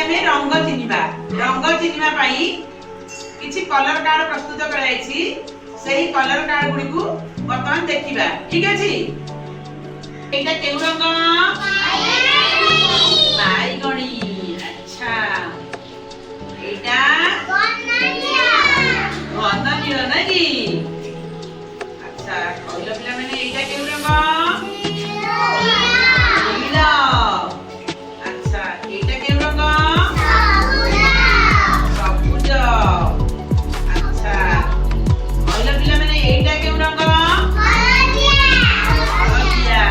आमे रंग चिन्हिबा पई किछि कलर कार्ड प्रस्तुत कराइछि सेही कलर कार्ड गुडी को वर्तमान देखिबा ठीक अछि। एटा केउ रंग बाईगणी। अच्छा एटा घन नील नाही। अच्छा कहलो पिला माने एटा केउ रंग नील। अच्छा एटा केउ रंग सबुज। अच्छा कहलो पिला माने एटा केउ रंग हळदिया।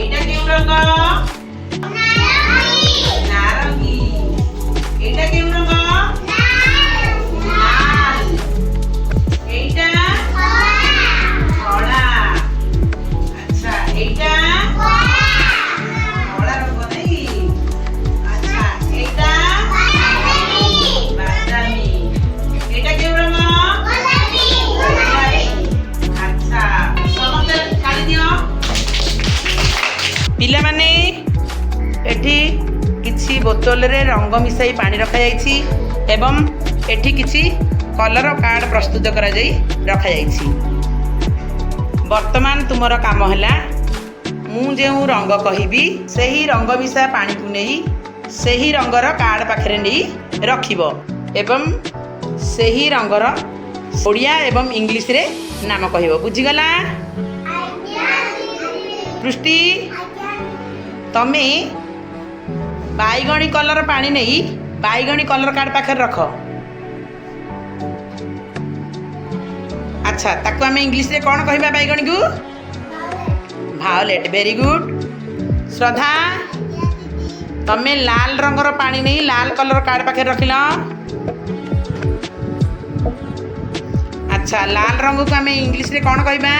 एटा केउ रंग नारंगी। एटा केउ रंग लाल। एटा धळा। अच्छा एटा धळा रंग नाही। अच्छा एटा बादामी। एटा केउ रंग गोलापी। अच्छा समस्त खाली दियो। पिला माने एठी किछि बोतल रे रंग मिसाई पानी रखा जाइछि एवं एठी किछि कलर कार्ड प्रस्तुत करा जाई रखा जाइछि। वर्तमान तुमर काम हला मु जेउ रंग कहिबी सेही रंग मिसा पानी को नेई सेही रंगर कार्ड पाखरे नेई रखिबो एवं सेही रंगर ओडिया एवं इंग्लिश रे नाम कहिबो। बुझी गला पृष्टि तमे बाईगणी कलर पानी नहीं बाईगणी कलर कार्ड पाखे रख। अच्छा ताको आमे इंग्लिश रे कौन कहबा बाईगणी को वायोलेट। Very good. श्रद्धा तमे लाल रंगर पानी नहीं लाल कलर कार्ड पाखे रखिल। अच्छा लाल रंग को आमे इंग्लिश रे कौन कहबा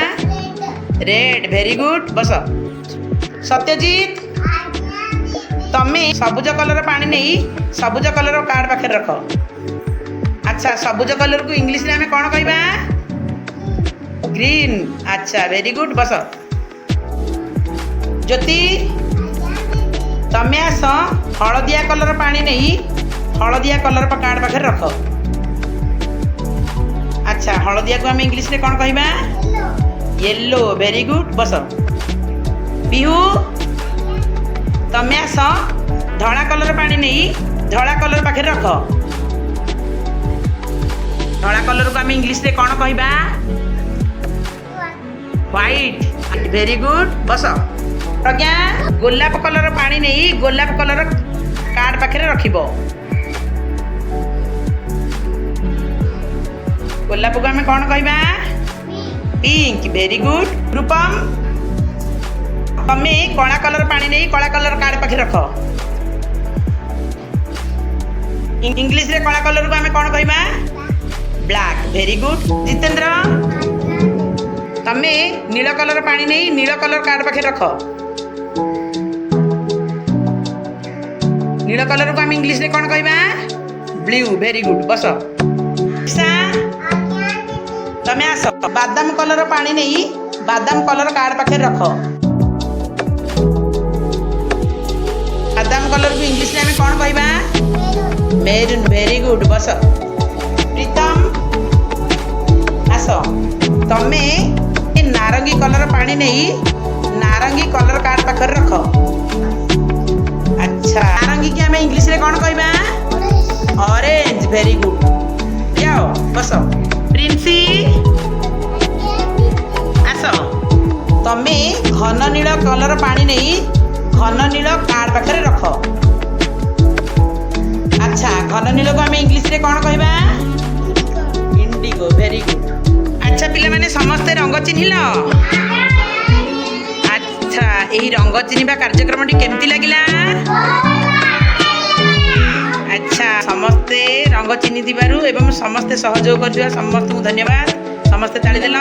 रेड। Very good. बस सत्यजीत तमे सबुज कलर पानी नहीं सबुज कलर कार्ड पाखे रख। अच्छा सबुज कलर को इंग्लिश रे हमें कौन कहबा ग्रीन। अच्छा वेरी गुड। बस ज्योति तमे आस हलदिया कलर पानी नहीं हलदिया कलर कार्ड पाखे रख। अच्छा हलदिया को हमें इंग्लिश रे कौन कहबा येलो। Very good. बस पिहू तमे आस धड़ा कलर पानी नहीं धड़ा कलर पाखे रख। धड़ा कलर को आम इंग्लिश रे कौन कहबा व्हाइट। Very good. बस प्रज्ञा गोलाप कलर पानी नहीं गोलाप कलर कार्ड पाखे रखिबो। गोलाप को आम कौन कहबा पिंक। Very good. रूपम तमे कला कलर पानी नहीं कला कलर कार्ड पाखे रख। इंग्लिश रे कला कलर को हमें कौन कहबा ब्लैक। Very good. जितेंद्र तमे नील कलर पानी नहीं नील कलर कार्ड पाखे रख। नील कलर को हम इंग्लिश रे कौन कहबा ब्लू। Very good. बस तमे आस बादाम कलर पानी नहीं बादाम कलर कार्ड पाखे रख। बादाम कलर को इंग्लिश रे हमें कौन कहबा मेरून। Very good. बस प्रीतम आस तमे नारंगी कलर पानी नहीं नारंगी कलर कार्ड पाखे रख। अच्छा नारंगी की हमें इंग्लिश रे कौन कहबा ऑरेंज। Very good. जाओ बस प्रिंसी आस तमे घन नील कलर पानी नहीं घन नील कार्ड पाखे रख। अच्छा घन नील को हमें इंग्लिश रे कौन कहबा इंडिगो। Very good. अच्छा पिला माने समस्ते रंग चिन्हिल। अच्छा यही रंग चिन्हिबा कार्यक्रम केमती लगिला। अच्छा समस्ते रंग चिन्हि दिबारु एवं समस्ते सहयोग कर समस्त धन्यवाद। समस्ते ताली देल।